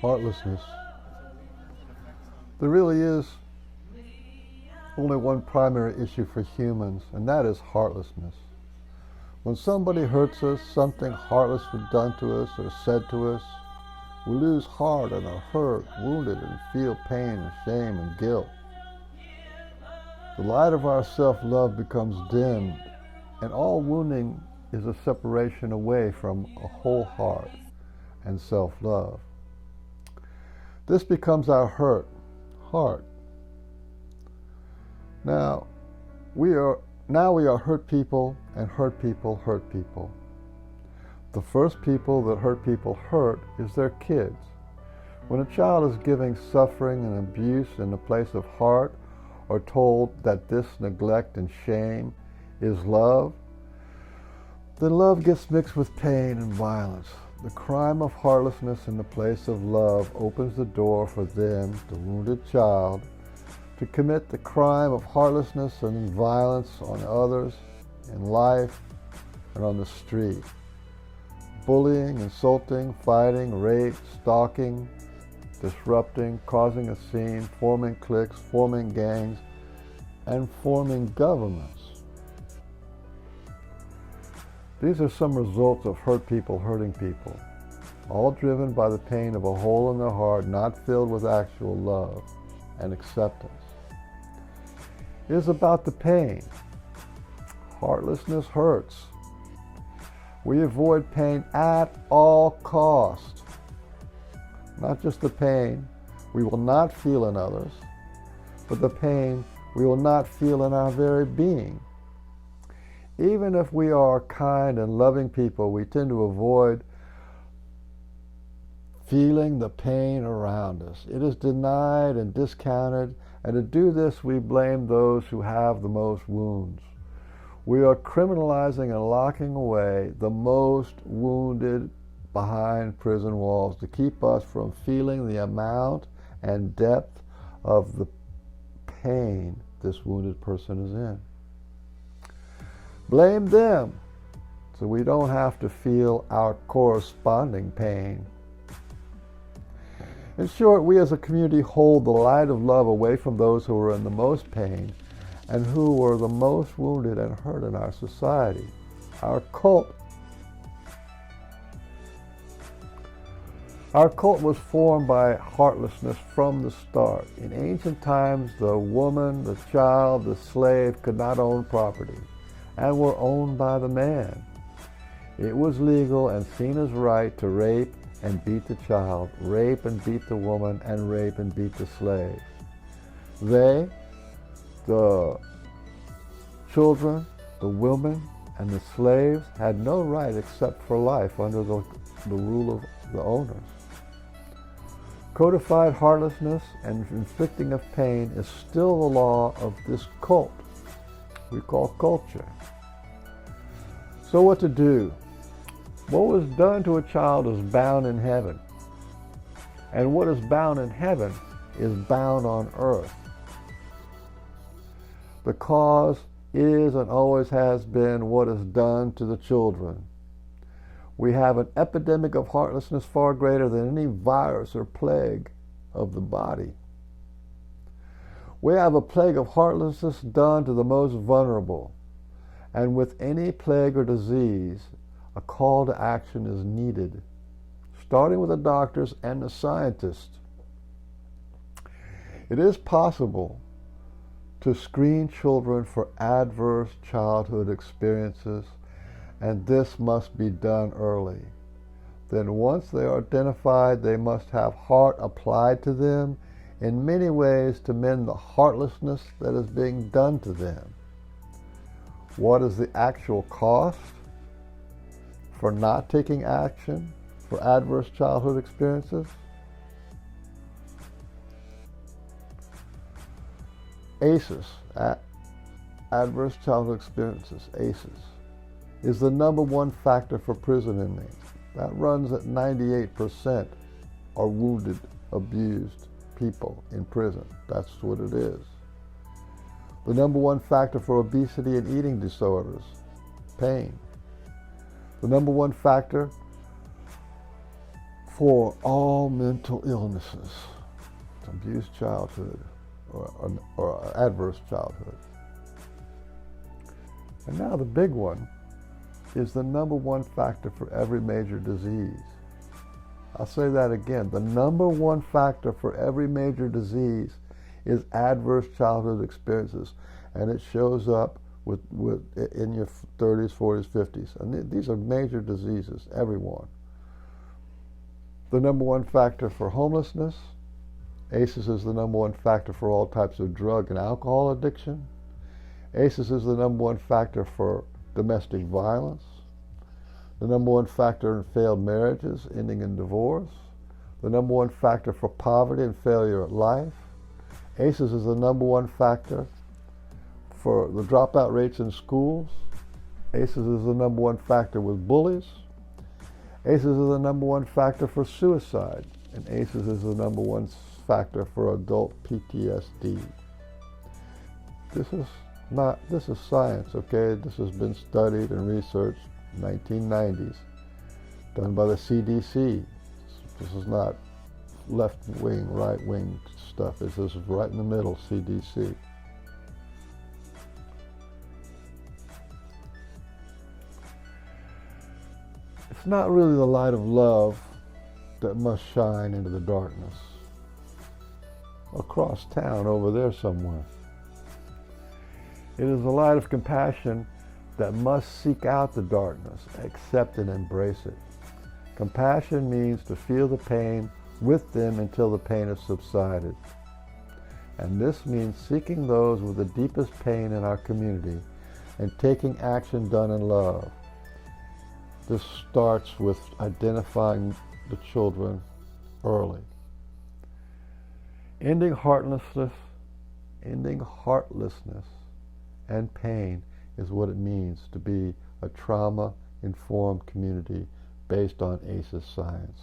heartlessness, there really is only one primary issue for humans, and that is heartlessness. When somebody hurts us, something heartless was done to us or said to us, we lose heart and are hurt, wounded, and feel pain and shame and guilt. The light of our self-love becomes dimmed, and all wounding is a separation away from a whole heart and self-love. This becomes our heart. Now we are hurt people, and hurt people hurt people. The first people that hurt people hurt is their kids. When a child is giving suffering and abuse in the place of heart, or told that this neglect and shame is love, then love gets mixed with pain and violence. The crime of heartlessness in the place of love opens the door for them, the wounded child, to commit the crime of heartlessness and violence on others in life and on the street. Bullying, insulting, fighting, rape, stalking, disrupting, causing a scene, forming cliques, forming gangs, and forming governments. These are some results of hurt people hurting people, all driven by the pain of a hole in their heart not filled with actual love and acceptance. It is about the pain. Heartlessness hurts. We avoid pain at all cost. Not just the pain we will not feel in others, but the pain we will not feel in our very being. Even if we are kind and loving people, we tend to avoid feeling the pain around us. It is denied and discounted, and to do this we blame those who have the most wounds. We are criminalizing and locking away the most wounded behind prison walls to keep us from feeling the amount and depth of the pain this wounded person is in. Blame them so we don't have to feel our corresponding pain. In short, we as a community hold the light of love away from those who are in the most pain and who are the most wounded and hurt in our society. Our cult was formed by heartlessness from the start. In ancient times, the woman, the child, the slave could not own property and were owned by the man. It was legal and seen as right to rape and beat the child, rape and beat the woman, and rape and beat the slave. They, the children, the women, and the slaves had no right except for life under the rule of the owners. Codified heartlessness and inflicting of pain is still the law of this cult we call culture. So what to do? What was done to a child is bound in heaven. And what is bound in heaven is bound on earth. The cause is and always has been what is done to the children. We have an epidemic of heartlessness far greater than any virus or plague of the body. We have a plague of heartlessness done to the most vulnerable. And with any plague or disease, a call to action is needed, starting with the doctors and the scientists. It is possible to screen children for adverse childhood experiences, and this must be done early. Then once they are identified, they must have heart applied to them in many ways to mend the heartlessness that is being done to them. What is the actual cost for not taking action for adverse childhood experiences? ACEs, adverse childhood experiences, ACEs, is the number one factor for prison inmates. That runs at 98% are wounded, abused people in prison. That's what it is. The number one factor for obesity and eating disorders, pain. The number one factor for all mental illnesses, abused childhood or adverse childhood. And now the big one is the number one factor for every major disease. I'll say that again. The number one factor for every major disease is adverse childhood experiences, and it shows up in your 30s, 40s, 50s. And these are major diseases, everyone. The number one factor for homelessness, ACEs is the number one factor for all types of drug and alcohol addiction. ACEs is the number one factor for domestic violence. The number one factor in failed marriages, ending in divorce. The number one factor for poverty and failure at life. ACEs is the number one factor for the dropout rates in schools. ACEs is the number one factor with bullies. ACEs is the number one factor for suicide. And ACEs is the number one factor for adult PTSD. This is science, okay? This has been studied and researched in the 1990s, done by the CDC. This is not left-wing, right-wing stuff. This is right in the middle, CDC. It's not really the light of love that must shine into the darkness. Across town over there somewhere. It is the light of compassion that must seek out the darkness, accept and embrace it. Compassion means to feel the pain with them until the pain has subsided. And this means seeking those with the deepest pain in our community and taking action done in love. This starts with identifying the children early. Ending heartlessness and pain is what it means to be a trauma-informed community based on ACEs science.